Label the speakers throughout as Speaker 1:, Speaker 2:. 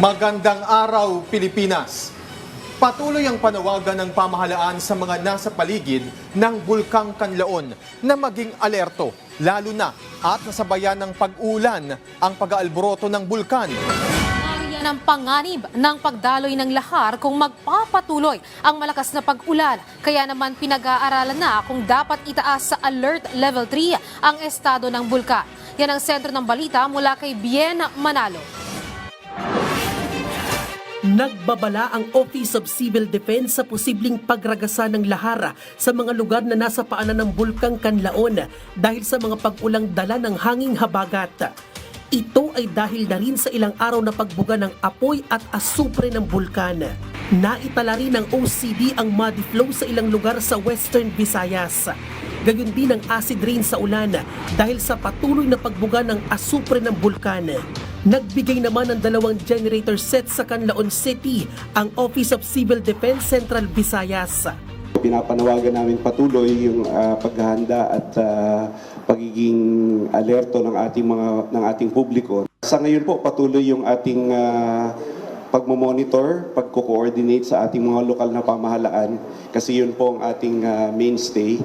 Speaker 1: Magandang araw, Pilipinas! Patuloy ang panawagan ng pamahalaan sa mga nasa paligid ng Bulkang Kanlaon na maging alerto, lalo na at nasabayan ng pag-ulan ang pag-aalboroto ng bulkan.
Speaker 2: Yan ang panganib ng pagdaloy ng lahar kung magpapatuloy ang malakas na pag-ulan. Kaya naman pinag-aaralan na kung dapat itaas sa Alert Level 3 ang estado ng bulkan. Yan ang sentro ng balita mula kay Bien Manalo.
Speaker 3: Nagbabala ang Office of Civil Defense sa posibleng pagragasa ng lahar sa mga lugar na nasa paanan ng Bulkang Kanlaon dahil sa mga pag-ulang dala ng hanging habagat. Ito ay dahil na rin sa ilang araw na pagbuga ng apoy at asupre ng bulkan. Naitala rin ng OCD ang muddy flow sa ilang lugar sa Western Visayas. Gayon din ang acid rain sa ulan dahil sa patuloy na pagbuga ng asupre ng bulkan. Nagbigay naman ng 2 generator set sa Canlaon City ang Office of Civil Defense Central Visayas.
Speaker 4: Pinapanawagan namin patuloy yung paghahanda at pagiging alerto ng ating publiko. Sa ngayon po patuloy yung ating pagmo-monitor, pagko-coordinate sa ating mga lokal na pamahalaan kasi yun po ang ating mainstay.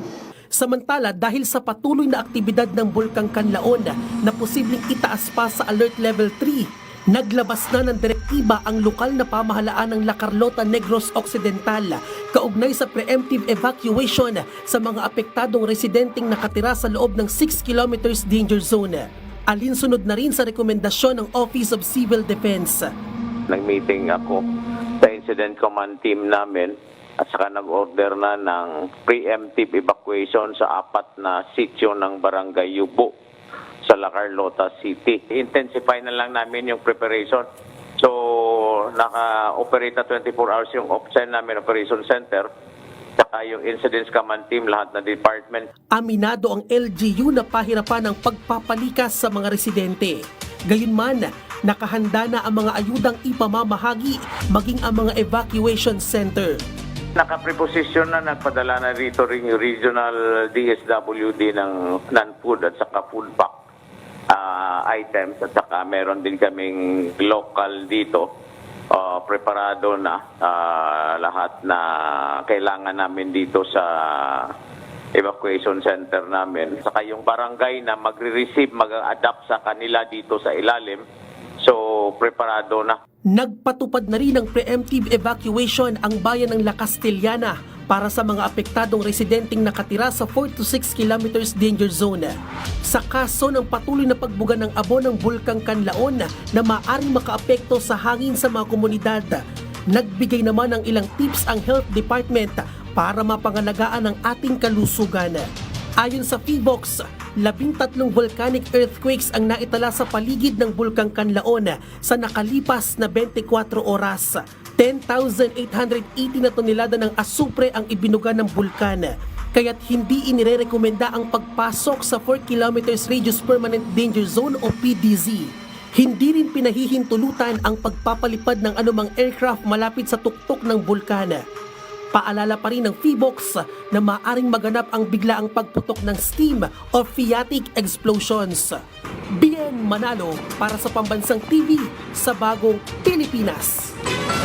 Speaker 3: Samantala, dahil sa patuloy na aktibidad ng Bulkang Kanlaon na posibleng itaas pa sa Alert Level 3, naglabas na ng direktiba ang lokal na pamahalaan ng La Carlota, Negros Occidental kaugnay sa preemptive evacuation sa mga apektadong residenteng nakatira sa loob ng 6 kilometers danger zone. Alinsunod na rin sa rekomendasyon ng Office of Civil Defense.
Speaker 5: Nag-meeting ako sa incident command team namin at saka nag-order na ng preemptive evacuation sa 4 na sitio ng Barangay Yubo sa La Carlota City. Intensify na lang namin yung preparation. So, naka-operate na 24 hours yung OPSEN namin, Operation Center, saka yung incidents command team, lahat na department.
Speaker 3: Aminado ang LGU na pahirapan ng pagpapalikas sa mga residente. Gayunman, nakahanda na ang mga ayudang ipamamahagi maging ang mga evacuation center.
Speaker 5: Naka-preposition na, nagpadala na rito rin yung regional DSWD ng non-food at saka food pack items at saka meron din kaming local dito preparado na lahat na kailangan namin dito sa evacuation center namin. Saka yung barangay na magre-receive, mag-adapt sa kanila dito sa ilalim, so preparado na.
Speaker 3: Nagpatupad na rin ng preemptive evacuation ang bayan ng La Castellana para sa mga apektadong residenteng nakatira sa 4 to 6 kilometers danger zone. Sa kaso ng patuloy na pagbuga ng abo ng Bulkang Kanlaon na maaaring makaapekto sa hangin sa mga komunidad, nagbigay naman ng ilang tips ang Health Department para mapangalagaan ang ating kalusugan. Ayon sa PHIVOLCS, 13 volcanic earthquakes ang naitala sa paligid ng Bulkang Kanlaon sa nakalipas na 24 oras. 10,880 na tonelada ng asupre ang ibinuga ng bulkan, kaya't hindi inirerekomenda ang pagpasok sa 4 kilometers radius permanent danger zone o PDZ. Hindi rin pinahihintulutan ang pagpapalipad ng anumang aircraft malapit sa tuktok ng bulkan. Paalala pa rin ng PHIVOLCS na maaaring maganap ang biglaang pagputok ng steam o phreatic explosions. Bien Manalo para sa Pambansang TV sa Bagong Pilipinas.